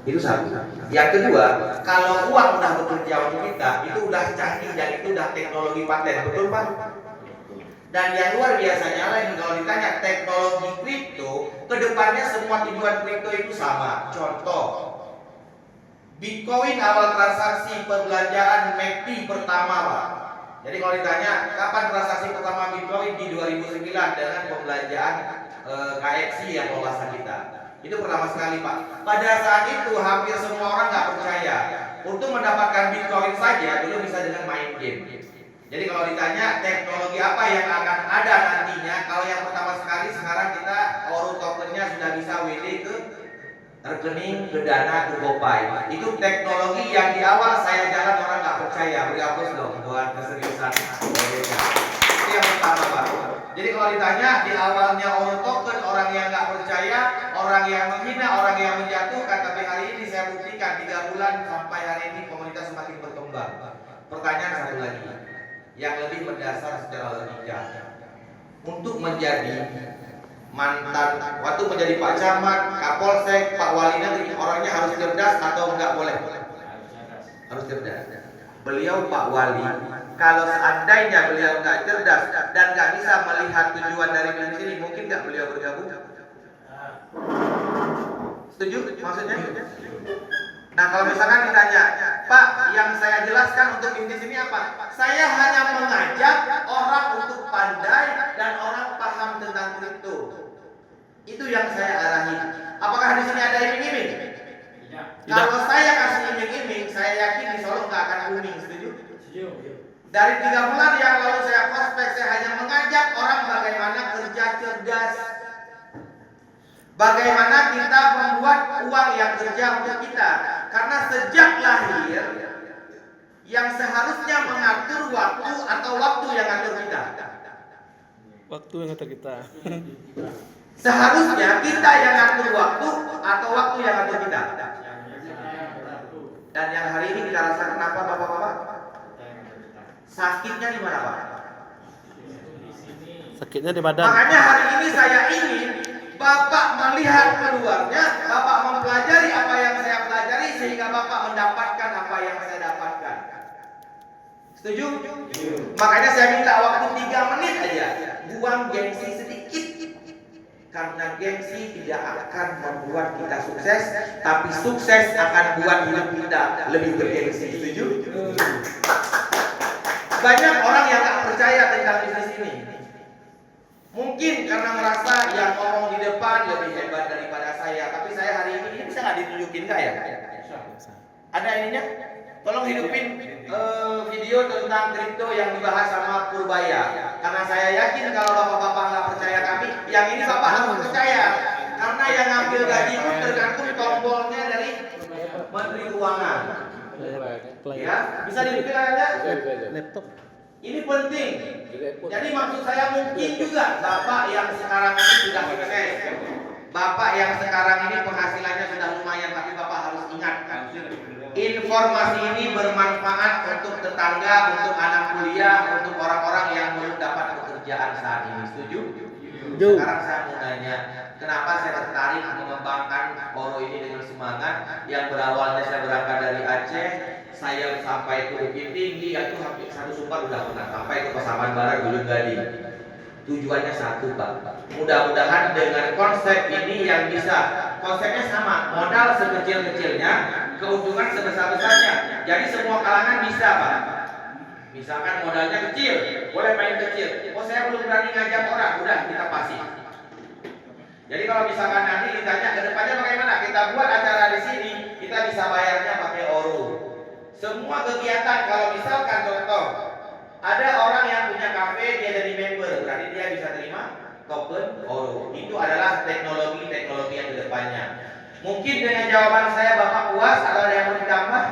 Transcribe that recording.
Itu satu. Yang kedua, kalau uang udah bekerja untuk kita, itu udah canggih dan itu udah teknologi paten, betul Pak? Dan yang luar biasanya lagi, kalau ditanya teknologi kripto, kedepannya semua tujuan kripto itu sama. Contoh, Bitcoin awal transaksi perbelanjaan MACD pertama Pak. Jadi kalau ditanya kapan transaksi pertama Bitcoin, di 2009 dengan pembelanjaan KFC yang wawasan kita. Itu pertama sekali Pak. Pada saat itu hampir semua orang nggak percaya. Untuk mendapatkan Bitcoin saja dulu bisa dengan main game. Jadi kalau ditanya teknologi apa yang akan ada nantinya, kalau yang pertama sekali sekarang kita Oro tokennya sudah bisa WD ke rekening, ke Dana, ke GoPay. Itu teknologi yang di awal saya jalan orang nggak percaya. Beri hapus dong buat keseriusan Indonesia. Itu yang pertama Pak. Jadi kalau ditanya di awalnya Oro token, orang yang nggak percaya, orang yang menghina, orang yang menjatuhkan. Tapi hari ini saya buktikan 3 bulan sampai hari ini komunitas semakin berkembang. Pertanyaan satu lagi yang lebih mendasar secara logika. Untuk menjadi mantan, waktu menjadi Pak Camat, Kapolsek, Pak Wali Negeri, orangnya harus cerdas atau enggak boleh? Harus cerdas. Beliau Pak Wali, kalau seandainya beliau enggak cerdas dan enggak bisa melihat tujuan dari bisnis ini, mungkin enggak beliau bergabung? Setuju maksudnya? Nah kalau misalkan ditanya, Pak, yang saya jelaskan untuk bisnis ini apa? Saya hanya mengajak orang untuk pandai dan orang paham tentang kripto. Itu yang saya arahi. Apakah di sini ada iming-iming? Tidak. Kalau saya kasih iming-iming, saya yakin di Solo nggak akan booming. Setuju? Setuju. Dari 3 bulan yang lalu saya prospek, saya hanya mengajak orang bagaimana kerja cerdas. Bagaimana kita membuat uang yang kerja untuk kita. Karena sejak lahir, yang seharusnya mengatur waktu atau waktu yang ngatur kita. Waktu yang ngatur kita. Seharusnya kita yang ngatur waktu atau waktu yang ngatur kita. Dan yang hari ini kita rasakan apa Bapak-bapak? Sakitnya di mana Pak? Sakitnya di badan. Makanya hari ini saya ingin Bapak melihat keluarnya, Bapak mempelajari apa yang saya pelajari sehingga Bapak mendapatkan apa yang saya dapatkan. Setuju? Makanya saya minta waktu 3 menit aja. Buang gengsi sedikit. Karena gengsi tidak akan membuat kita sukses, tapi sukses akan buat hidup kita lebih bergengsi. Setuju? Banyak orang yang tak percaya tentang bisnis ini. Mungkin karena merasa yang ngomong di depan lebih hebat daripada saya. Tapi saya hari ini bisa nggak ditunjukin nggak ya? Ada ininya? Tolong hidupin video tentang kripto yang dibahas sama Purbaya. Karena saya yakin kalau bapak-bapak nggak percaya kami, yang ini bapak harus percaya. Karena yang ngambil gaji pun tergantung tombolnya dari Menteri Keuangan. Ya, bisa dihidupin aja. Laptop. Ini penting. Jadi maksud saya mungkin juga bapak yang sekarang ini sudah sukses, bapak yang sekarang ini penghasilannya sudah lumayan, tapi bapak harus ingat, informasi ini bermanfaat untuk tetangga, untuk anak kuliah, untuk orang-orang yang belum dapat pekerjaan saat ini. Setuju? Sekarang saya mau nanya, kenapa saya tertarik mengembangkan Oro ini dengan semangat yang berawalnya saya berangkat dari Aceh, saya sampai ke Bukit Tinggi, itu hampir 1 sumpah udah pernah sampai ke Pasaman Barat, Gunung Gading. Tujuannya satu Pak, mudah-mudahan dengan konsep ini yang bisa, konsepnya sama, modal sekecil-kecilnya, keuntungan sebesar-besarnya. Jadi semua kalangan bisa Pak. Misalkan modalnya kecil, boleh main kecil. Oh saya belum berani ngajak orang, udah kita pasif. Jadi kalau misalkan nanti ditanya ke depannya bagaimana, kita buat acara di sini, kita bisa bayarnya pakai Oro. Semua kegiatan, kalau misalkan contoh, ada orang yang punya kafe, dia jadi member, berarti dia bisa terima token Oro. Itu adalah teknologi-teknologi yang kedepannya. Mungkin dengan jawaban saya Bapak puas, atau ada yang mau ditambah?